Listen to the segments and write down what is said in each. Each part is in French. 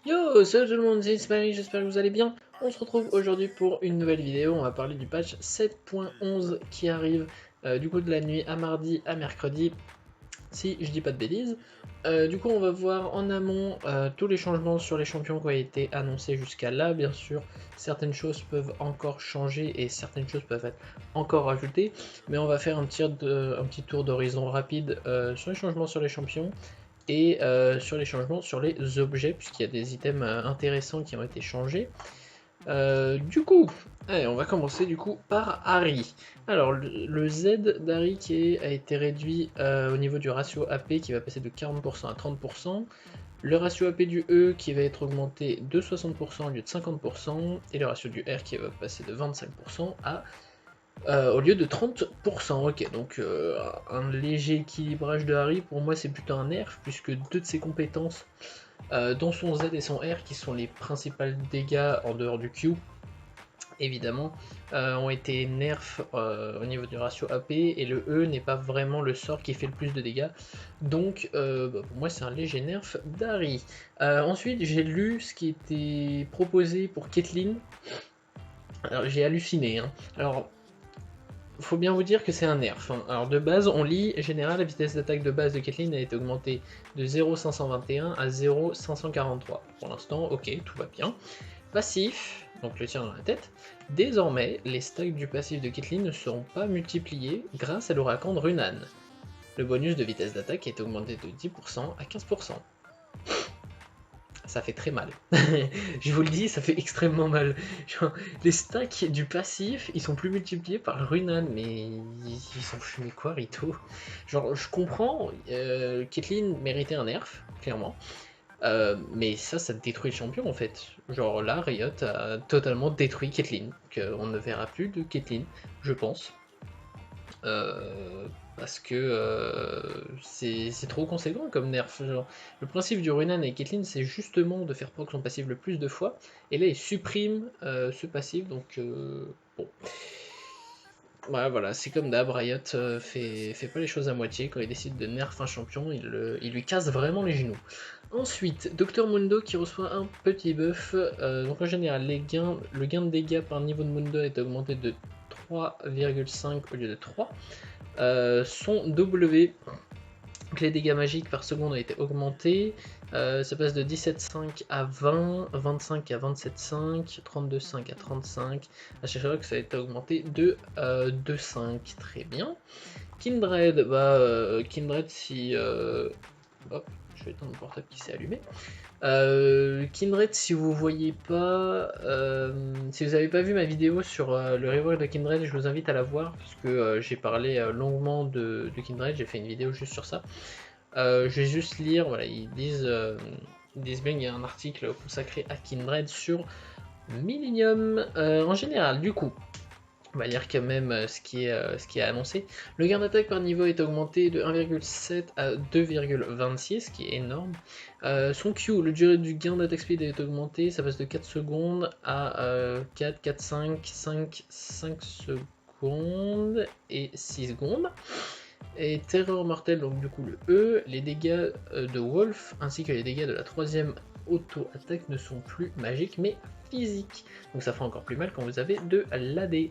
Yo, salut tout le monde, c'est Smiley, j'espère que vous allez bien. On se retrouve aujourd'hui pour une nouvelle vidéo, on va parler du patch 7.11 qui arrive du coup de la nuit à mardi à mercredi, si je dis pas de bêtises. Du coup on va voir en amont tous les changements sur les champions qui ont été annoncés jusqu'à là. Bien sûr, certaines choses peuvent encore changer et certaines choses peuvent être encore ajoutées, mais on va faire un petit tour d'horizon rapide sur les changements sur les champions et sur les changements sur les objets, puisqu'il y a des items intéressants qui ont été changés. Du coup, allez, on va commencer du coup par Harry. Alors, le Z d'Harry a été réduit au niveau du ratio AP qui va passer de 40% à 30%. Le ratio AP du E qui va être augmenté de 60% au lieu de 50%. Et le ratio du R qui va passer de 25% à au lieu de 30%, ok, donc un léger équilibrage de Harry, pour moi c'est plutôt un nerf, puisque deux de ses compétences, dont son Z et son R, qui sont les principaux dégâts en dehors du Q, évidemment, ont été nerfs au niveau du ratio AP, et le E n'est pas vraiment le sort qui fait le plus de dégâts, donc pour moi c'est un léger nerf d'Harry. Ensuite j'ai lu ce qui était proposé pour Caitlyn, alors j'ai halluciné, hein. Alors faut bien vous dire que c'est un nerf, hein. Alors de base, on lit général, la vitesse d'attaque de base de Caitlyn a été augmentée de 0,521 à 0,543. Pour l'instant, ok, tout va bien. Passif, donc le tir dans la tête. Désormais, les stacks du passif de Caitlyn ne seront pas multipliés grâce à l'ouragan de Runan. Le bonus de vitesse d'attaque est augmenté de 10% à 15%. Ça fait très mal. Je vous le dis, ça fait extrêmement mal. Genre, les stacks du passif, ils sont plus multipliés par le Runan, mais ils sont fumés quoi, Rito? Genre, je comprends, Caitlyn méritait un nerf, clairement. Mais ça détruit le champion en fait. Genre là, Riot a totalement détruit Caitlyn. On ne verra plus de Caitlyn, je pense. Parce que c'est trop conséquent comme nerf. Genre, le principe du Runan et Caitlyn, c'est justement de faire proc son passif le plus de fois, et là il supprime ce passif, donc bon. Ouais, voilà, c'est comme d'hab, Riot fait pas les choses à moitié. Quand il décide de nerf un champion, il lui casse vraiment les genoux. Ensuite, Dr Mundo qui reçoit un petit buff. Donc en général, le gain de dégâts par niveau de Mundo est augmenté de 3,5 au lieu de 3. Son W, donc les dégâts magiques par seconde ont été augmentés. Ça passe de 17,5 à 20, 25 à 27,5, 32,5 à 35. À chaque fois que ça a été augmenté de 2,5. Très bien. Kindred, Kindred si... hop, je vais éteindre mon portable qui s'est allumé. Kindred, si vous voyez pas, si vous n'avez pas vu ma vidéo sur le rework de Kindred, je vous invite à la voir parce que j'ai parlé longuement de Kindred, j'ai fait une vidéo juste sur ça. Je vais juste lire, voilà, ils disent bien qu'il y a un article consacré à Kindred sur Millennium. En général, du coup, on va lire quand même ce qui est annoncé. Le gain d'attaque par niveau est augmenté de 1,7 à 2,26, ce qui est énorme. Son Q, le durée du gain d'attaque speed est augmenté, ça passe de 4 secondes à 4, 4, 5 secondes et 6 secondes. Et terreur mortelle, donc du coup le E, les dégâts de Wolf ainsi que les dégâts de la troisième auto-attaque ne sont plus magiques mais physiques. Donc ça fait encore plus mal quand vous avez de l'AD.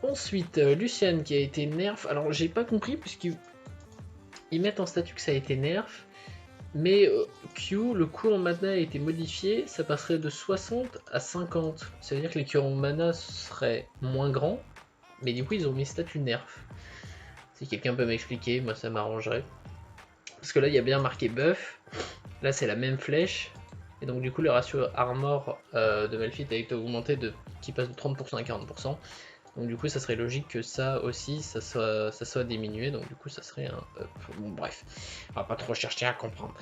Ensuite, Lucian qui a été nerf. Alors j'ai pas compris puisqu'ils mettent en statut que ça a été nerf. Mais Q, le coût en mana a été modifié, ça passerait de 60 à 50. Ça veut dire que les Q en mana seraient moins grands, mais du coup ils ont mis statut nerf. Si quelqu'un peut m'expliquer, moi ça m'arrangerait. Parce que là il y a bien marqué buff, là c'est la même flèche, et donc du coup le ratio armor de Malphite a été augmenté qui passe de 30% à 40%. Donc du coup ça serait logique que ça aussi ça soit diminué, donc du coup ça serait un bon, bref, on va pas trop chercher à comprendre.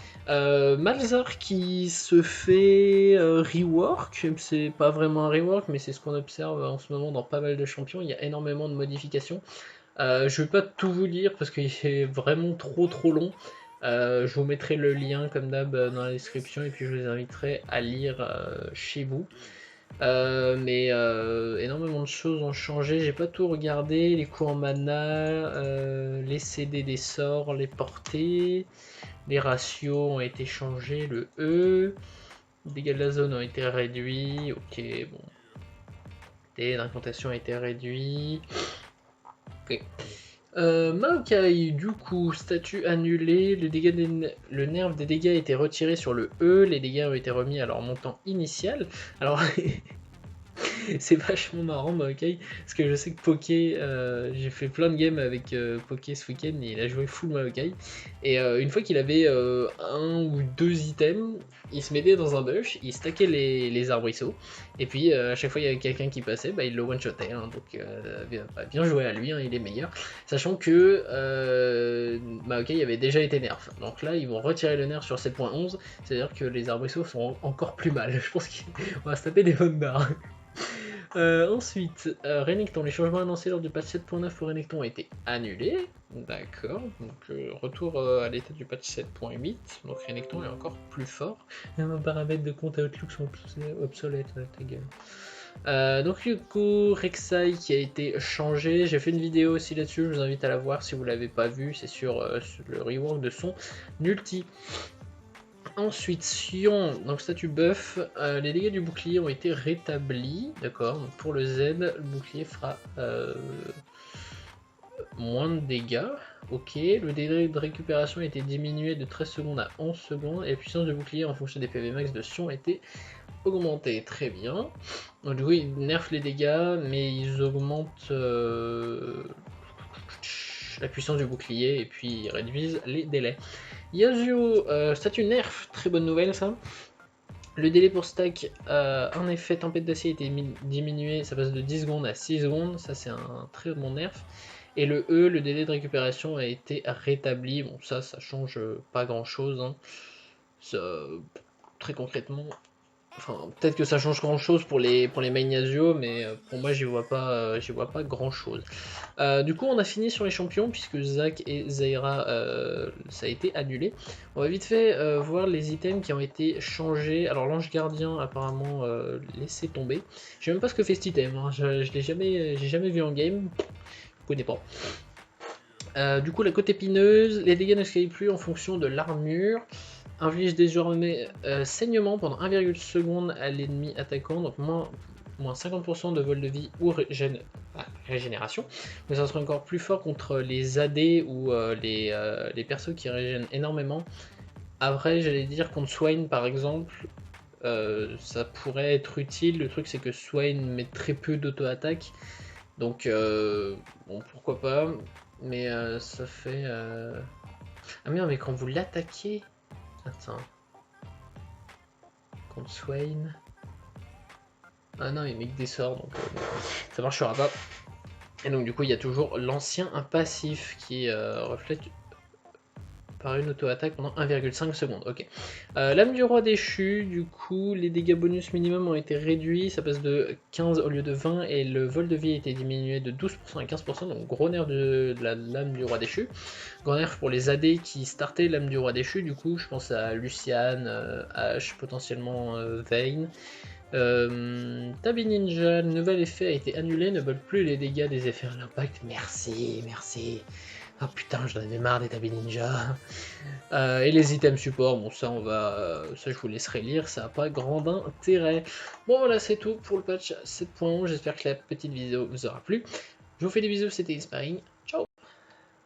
Malzar qui se fait rework, c'est pas vraiment un rework mais c'est ce qu'on observe en ce moment dans pas mal de champions, il y a énormément de modifications. Je vais pas tout vous lire parce qu'il est vraiment trop long. Je vous mettrai le lien comme d'hab dans la description et puis je vous inviterai à lire chez vous. Mais énormément de choses ont changé, j'ai pas tout regardé, les coups en mana, les CD des sorts, les portées, les ratios ont été changés, le E, Les dégâts de la zone ont été réduits. Ok, bon. Et l'incantation a été réduite. Ok. Maokai, du coup, statut annulé, le nerf des dégâts a été retiré sur le E, les dégâts ont été remis à leur montant initial. Alors, c'est vachement marrant Maokai, parce que je sais que Poké, j'ai fait plein de games avec Poké ce week-end, et il a joué full Maokai, et une fois qu'il avait un ou deux items, il se mettait dans un bush, il stackait les arbrisseaux, et puis à chaque fois il y avait quelqu'un qui passait, bah, il le one-shotait, hein, donc bien joué à lui, hein, il est meilleur, sachant que Maokai avait déjà été nerf, donc là ils vont retirer le nerf sur 7.11, c'est-à-dire que les arbrisseaux sont encore plus mal, je pense qu'on va se taper des bonnes barres. Ensuite, Renekton, les changements annoncés lors du patch 7.9 pour Renekton ont été annulés. D'accord, donc retour à l'état du patch 7.8. Donc Renekton est encore plus fort. Même un paramètre de compte Outlook sont obsolètes, ta gueule. Donc du coup, Rek'Sai qui a été changé. J'ai fait une vidéo aussi là-dessus, je vous invite à la voir si vous l'avez pas vue. C'est sur le rework de son ulti. Ensuite, Sion, donc statut buff, les dégâts du bouclier ont été rétablis, d'accord, donc pour le Z, le bouclier fera moins de dégâts, ok, le délai de récupération a été diminué de 13 secondes à 11 secondes, et la puissance du bouclier en fonction des PV max de Sion a été augmentée, très bien, donc du coup ils nerfent les dégâts, mais ils augmentent la puissance du bouclier, et puis ils réduisent les délais. Yasuo, statut nerf, très bonne nouvelle ça. Le délai pour stack, un effet tempête d'acier a été diminué, ça passe de 10 secondes à 6 secondes, ça c'est un très bon nerf. Et le E, le délai de récupération a été rétabli, bon ça change pas grand chose, hein. Très concrètement, enfin peut-être que ça change grand chose pour les main Yasuo, mais pour moi j'y vois pas grand chose. Du coup on a fini sur les champions puisque Zac et Zaira ça a été annulé. On va vite fait voir les items qui ont été changés. Alors l'ange gardien apparemment laissé tomber. Je sais même pas ce que fait cet item, hein. Je l'ai jamais vu en game, je connais pas. Du coup la côte épineuse, les dégâts ne scalent plus en fonction de l'armure. Inflige désormais saignement pendant 1,2 secondes à l'ennemi attaquant, donc moins 50% de vol de vie ou régénération. Mais ça sera encore plus fort contre les AD ou les persos qui régènent énormément. Après, j'allais dire contre Swain par exemple, ça pourrait être utile. Le truc c'est que Swain met très peu d'auto-attaque, donc bon pourquoi pas, mais ça fait... Ah merde, mais quand vous l'attaquez... Attends. Contre Swain. Ah non, il met que des sorts, donc ça marchera pas. Et donc du coup, il y a toujours l'ancien passif qui reflète par une auto-attaque pendant 1,5 secondes. Ok. L'âme du roi déchu, du coup, les dégâts bonus minimum ont été réduits. Ça passe de 15 au lieu de 20 et le vol de vie a été diminué de 12% à 15%. Donc gros nerf de la lame du roi déchu. Gros nerf pour les AD qui startaient l'âme du roi déchu. Du coup, je pense à Lucian, H, potentiellement Vayne. Tabi Ninja, le nouvel effet a été annulé, ne veulent plus les dégâts des effets à l'impact. Merci. Ah putain, j'en avais marre des Tabi Ninja. Et les items support, bon ça ça je vous laisserai lire, ça n'a pas grand intérêt. Bon voilà, c'est tout pour le patch 7.11, j'espère que la petite vidéo vous aura plu. Je vous fais des bisous, c'était Inspiring.